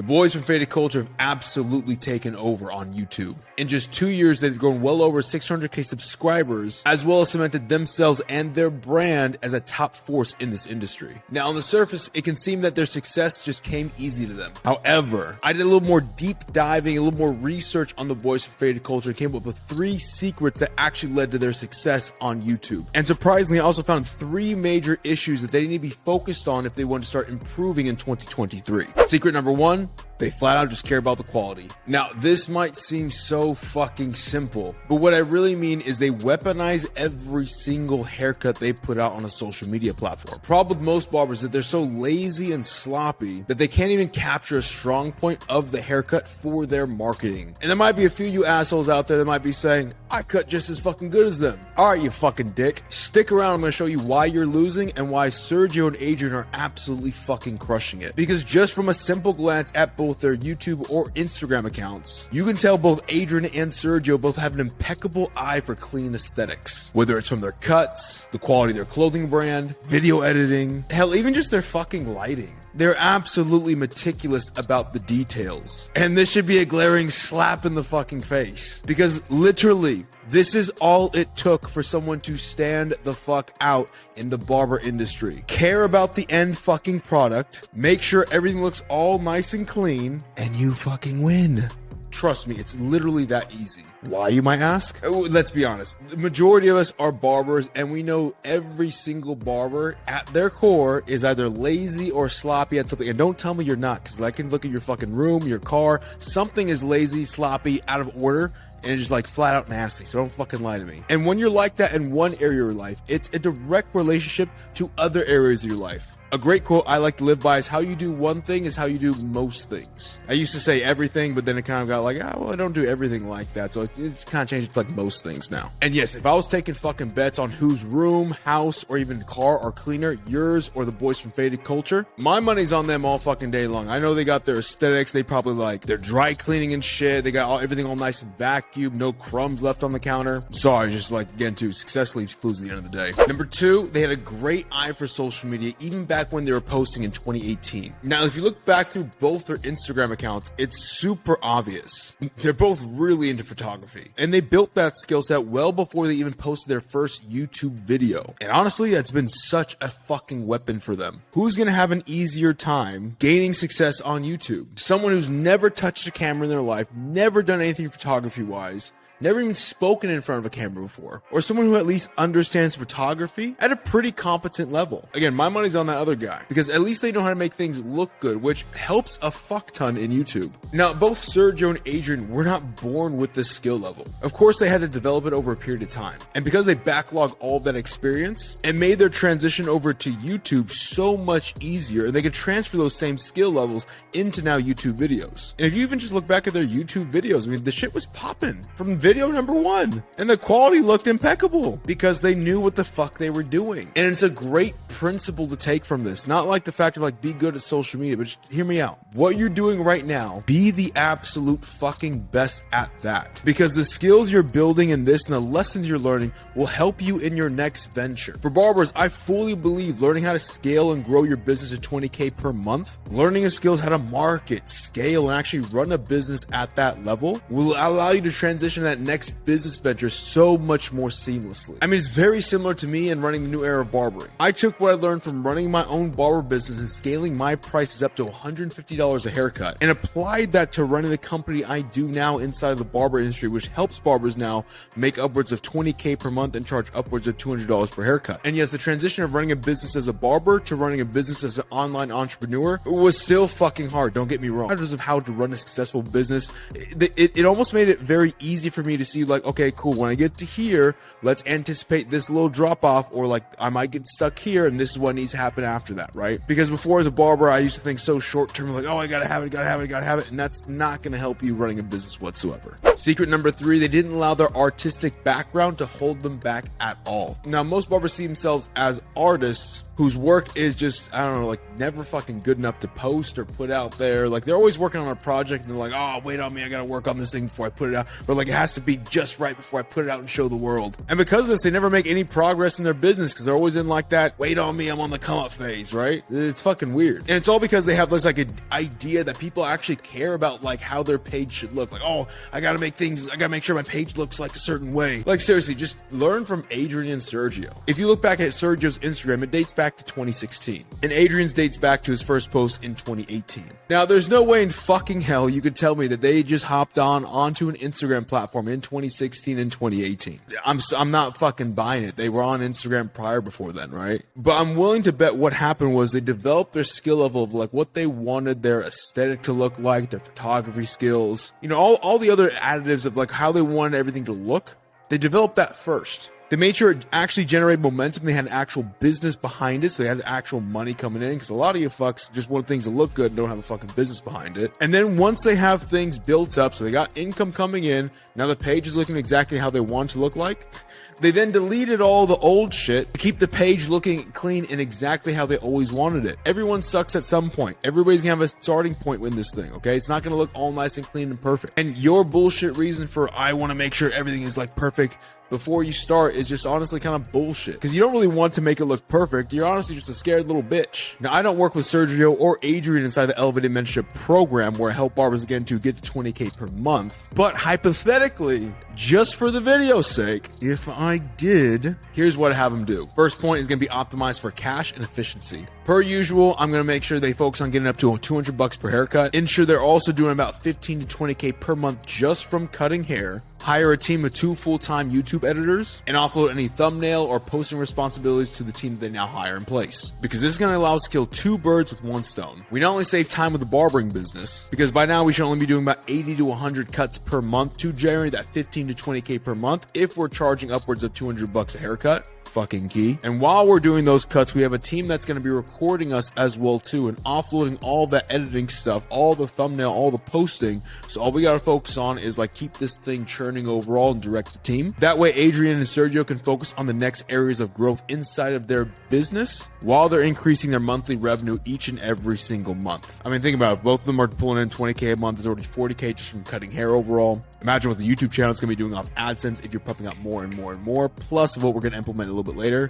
boys from Faded Culture have absolutely taken over on YouTube. In just 2 years, they've grown well over 600K subscribers, as well as cemented themselves and their brand as a top force in this industry. Now, on the surface, it can seem that their success just came easy to them. However, I did a little more deep diving, a little more research on the boys from Faded Culture, and came up with 3 secrets that actually led to their success on YouTube. And surprisingly, I also found 3 major issues that they need to be focused on if they want to start improving in 2023. Secret number 1, they flat out just care about the quality. Now, this might seem so fucking simple, but what I really mean is they weaponize every single haircut they put out on a social media platform. Problem with most barbers is that they're so lazy and sloppy that they can't even capture a strong point of the haircut for their marketing. And there might be a few you assholes out there that might be saying, I cut just as fucking good as them. All right, you fucking dick. Stick around. I'm going to show you why you're losing and why Sergio and Adrian are absolutely fucking crushing it. Because just from a simple glance at both their YouTube or Instagram accounts, you can tell both Adrian and Sergio both have an impeccable eye for clean aesthetics. Whether it's from their cuts, the quality of their clothing brand, video editing, hell, even just their fucking lighting. They're absolutely meticulous about the details. And this should be a glaring slap in the fucking face. Because literally, this is all it took for someone to stand the fuck out in the barber industry. Care about the end fucking product, make sure everything looks all nice and clean, and you fucking win. Trust me, it's literally that easy. Why, you might ask? Let's be honest. The majority of us are barbers, and we know every single barber at their core is either lazy or sloppy at something. And don't tell me you're not, because I can look at your fucking room, your car. Something is lazy, sloppy, out of order, and it's just like flat out nasty. So don't fucking lie to me. And when you're like that in one area of your life, it's a direct relationship to other areas of your life. A great quote I like to live by is, how you do one thing is how you do most things. I used to say everything, but then it kind of got like, well, I don't do everything like that. So it's kind of changed to like most things now. And yes, if I was taking fucking bets on whose room, house, or even car are cleaner, yours or the boys from Faded Culture, my money's on them all fucking day long. I know they got their aesthetics. They probably like their dry cleaning and shit. They got everything all nice and vacuumed, no crumbs left on the counter. Sorry, just like, again, too, success leaves clues at the end of the day. Number 2, they had a great eye for social media, even back when they were posting in 2018. Now, if you look back through both their Instagram accounts, it's super obvious. They're both really into photography, and they built that skill set well before they even posted their first YouTube video. And honestly, that's been such a fucking weapon for them. Who's gonna have an easier time gaining success on YouTube? Someone who's never touched a camera in their life, never done anything photography-wise, never even spoken in front of a camera before, or someone who at least understands photography at a pretty competent level. Again, my money's on that other guy, because at least they know how to make things look good, which helps a fuck ton in YouTube. Now, both Sergio and Adrian were not born with this skill level. Of course, they had to develop it over a period of time. And because they backlog all that experience, it made their transition over to YouTube so much easier, and they could transfer those same skill levels into now YouTube videos. And if you even just look back at their YouTube videos, I mean, the shit was popping from video number 1, and the quality looked impeccable because they knew what the fuck they were doing. And it's a great principle to take from this, not like the fact of like, be good at social media, but just hear me out. What you're doing right now, be the absolute fucking best at that, because the skills you're building in this and the lessons you're learning will help you in your next venture. For barbers, I fully believe learning how to scale and grow your business to 20K per month, learning the skills how to market, scale, and actually run a business at that level will allow you to transition that next business venture so much more seamlessly. I mean, it's very similar to me in running the new era of barbering. I took what I learned from running my own barber business and scaling my prices up to $150 a haircut, and applied that to running the company I do now inside of the barber industry, which helps barbers now make upwards of 20K per month and charge upwards of $200 per haircut. And yes, the transition of running a business as a barber to running a business as an online entrepreneur was still fucking hard, don't get me wrong. In terms of how to run a successful business, it almost made it very easy for me to see like, okay, cool, when I get to here, let's anticipate this little drop off, or like I might get stuck here and this is what needs to happen after that, right? Because before, as a barber, I used to think so short term, like, oh, I gotta have it, and that's not gonna help you running a business whatsoever. Secret number 3, they didn't allow their artistic background to hold them back at all. Now, most barbers see themselves as artists whose work is just, I don't know, like never fucking good enough to post or put out there. Like they're always working on a project and they're like, oh, wait on me, I gotta work on this thing before I put it out. Or like it has to be just right before I put it out and show the world. And because of this, they never make any progress in their business because they're always in like that, wait on me, I'm on the come up phase, right? It's fucking weird. And it's all because they have this like an idea that people actually care about like how their page should look. Like, oh, I gotta make sure my page looks like a certain way. Like seriously, just learn from Adrian and Sergio. If you look back at Sergio's Instagram, it dates back to 2016. And Adrian's dates back to his first post in 2018. Now, there's no way in fucking hell you could tell me that they just hopped onto an Instagram platform in 2016 and 2018. I'm not fucking buying it. They were on Instagram prior before then, right? But I'm willing to bet what happened was they developed their skill level of like what they wanted their aesthetic to look like, their photography skills, you know, all the other additives of like how they wanted everything to look. They developed that first. They made sure it actually generated momentum. They had an actual business behind it, so they had actual money coming in, because a lot of you fucks just want things to look good and don't have a fucking business behind it. And then once they have things built up, so they got income coming in, now the page is looking exactly how they want it to look like, they then deleted all the old shit to keep the page looking clean and exactly how they always wanted it. Everyone sucks at some point. Everybody's gonna have a starting point in this thing, okay? It's not gonna look all nice and clean and perfect. And your bullshit reason for, I wanna make sure everything is like perfect before you start, is just honestly kind of bullshit, because you don't really want to make it look perfect. You're honestly just a scared little bitch. Now, I don't work with Sergio or Adrian inside the Elevated Mentorship program where I help barbers again to get to 20K per month, but hypothetically, just for the video's sake, if I did, here's what I have them do. First point is going to be optimized for cash and efficiency. Per usual, I'm going to make sure they focus on getting up to $200 per haircut. Ensure they're also doing about 15 to 20K per month just from cutting hair. Hire a team of 2 full-time YouTube editors, and offload any thumbnail or posting responsibilities to the team that they now hire in place. Because this is going to allow us to kill 2 birds with 1 stone. We not only save time with the barbering business, because by now we should only be doing about 80 to 100 cuts per month to generate that 15 to 20K per month if we're charging upwards of $200 a haircut. Fucking key. And while we're doing those cuts, we have a team that's going to be recording us as well too, and offloading all that editing stuff, all the thumbnail, all the posting. So all we got to focus on is like keep this thing churning overall and direct the team. That way Adrian and Sergio can focus on the next areas of growth inside of their business while they're increasing their monthly revenue each and every single month. I mean, think about it. Both of them are pulling in 20K a month. There's already 40K just from cutting hair overall. Imagine what the YouTube channel is going to be doing off AdSense if you're pumping out more and more and more, plus what we're going to implement a little bit later.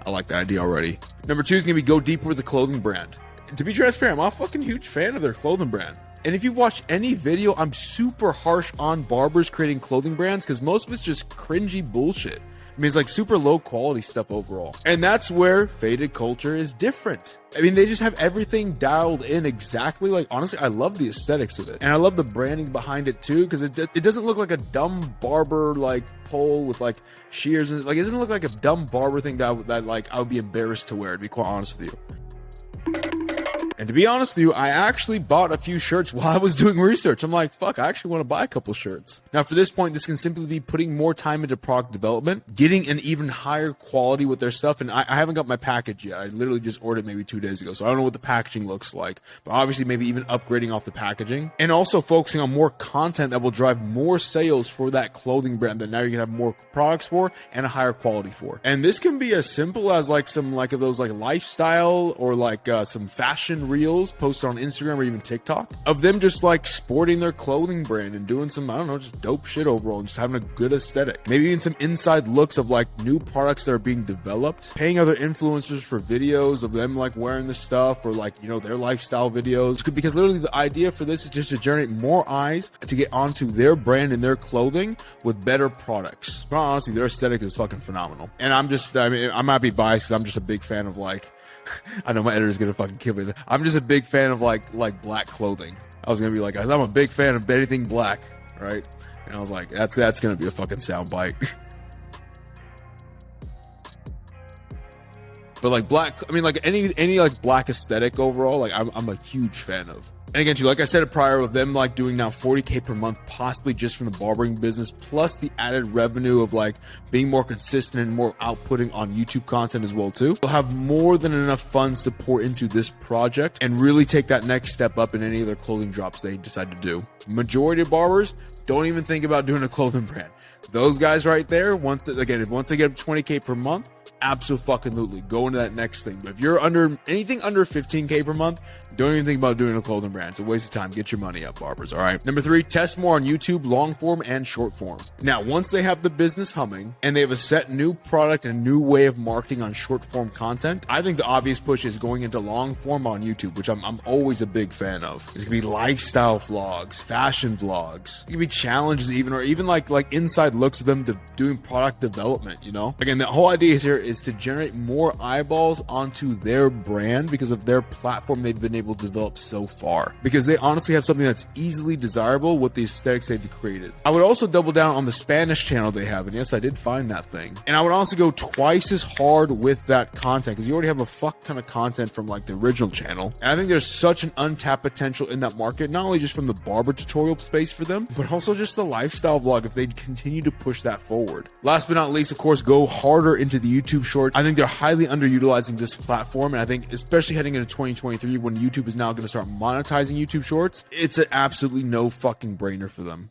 I like that idea already. Number 2 is going to be go deeper with the clothing brand. And to be transparent, I'm a fucking huge fan of their clothing brand. And if you've watched any video, I'm super harsh on barbers creating clothing brands because most of it's just cringy bullshit. I mean, it's like super low quality stuff overall. And that's where Faded Culture is different. I mean, they just have everything dialed in exactly. Like, honestly, I love the aesthetics of it. And I love the branding behind it too, because it doesn't look like a dumb barber like pole with like shears. And like, it doesn't look like a dumb barber thing that like I would be embarrassed to wear, to be quite honest with you. And to be honest with you, I actually bought a few shirts while I was doing research. I'm like, fuck, I actually want to buy a couple shirts. Now, for this point, this can simply be putting more time into product development, getting an even higher quality with their stuff. And I haven't got my package yet. I literally just ordered maybe 2 days ago. So I don't know what the packaging looks like, but obviously maybe even upgrading off the packaging, and also focusing on more content that will drive more sales for that clothing brand that now you're gonna have more products for and a higher quality for. And this can be as simple as like some like of those like lifestyle or like some fashion reels posted on Instagram or even TikTok of them just like sporting their clothing brand and doing some, I don't know, just dope shit overall and just having a good aesthetic. Maybe even some inside looks of like new products that are being developed, paying other influencers for videos of them like wearing the stuff or like, you know, their lifestyle videos. Because literally the idea for this is just to generate more eyes to get onto their brand and their clothing with better products. But honestly, their aesthetic is fucking phenomenal. And I mean, I might be biased because I'm just a big fan of like, I know my editor's gonna fucking kill me. I'm just a big fan of like black clothing. I was gonna be like, I'm a big fan of anything black, right? And I was like, that's gonna be a fucking sound bite. But like black, I mean like any like black aesthetic overall, like I'm a huge fan of. And again, too, like I said it prior, with them like doing now 40K per month, possibly just from the barbering business, plus the added revenue of like being more consistent and more outputting on YouTube content as well too, they'll have more than enough funds to pour into this project and really take that next step up in any of their clothing drops they decide to do. Majority of barbers don't even think about doing a clothing brand. Those guys right there, once they get up 20K per month, absolutely go into that next thing. But if you're under anything under 15K per month, don't even think about doing a clothing brand. It's a waste of time. Get your money up, barbers. All right. Number 3, test more on YouTube, long form and short form. Now, once they have the business humming and they have a set new product and new way of marketing on short form content, I think the obvious push is going into long form on YouTube, which I'm always a big fan of. It's gonna be lifestyle vlogs, fashion vlogs. It could be challenges or even like inside looks of them doing product development, you know? Again, the whole idea here is to generate more eyeballs onto their brand because of their platform they've been able to develop so far. Because they honestly have something that's easily desirable with the aesthetics they've created. I would also double down on the Spanish channel they have, and yes, I did find that thing. And I would also go twice as hard with that content because you already have a fuck ton of content from like the original channel. And I think there's such an untapped potential in that market, not only just from the barber tutorial space for them, but also just the lifestyle vlog if they continue to push that forward. Last but not least, of course, go harder into the YouTube Shorts. I think they're highly underutilizing this platform, and I think especially heading into 2023 when YouTube is now going to start monetizing YouTube Shorts, it's an absolutely no fucking brainer for them.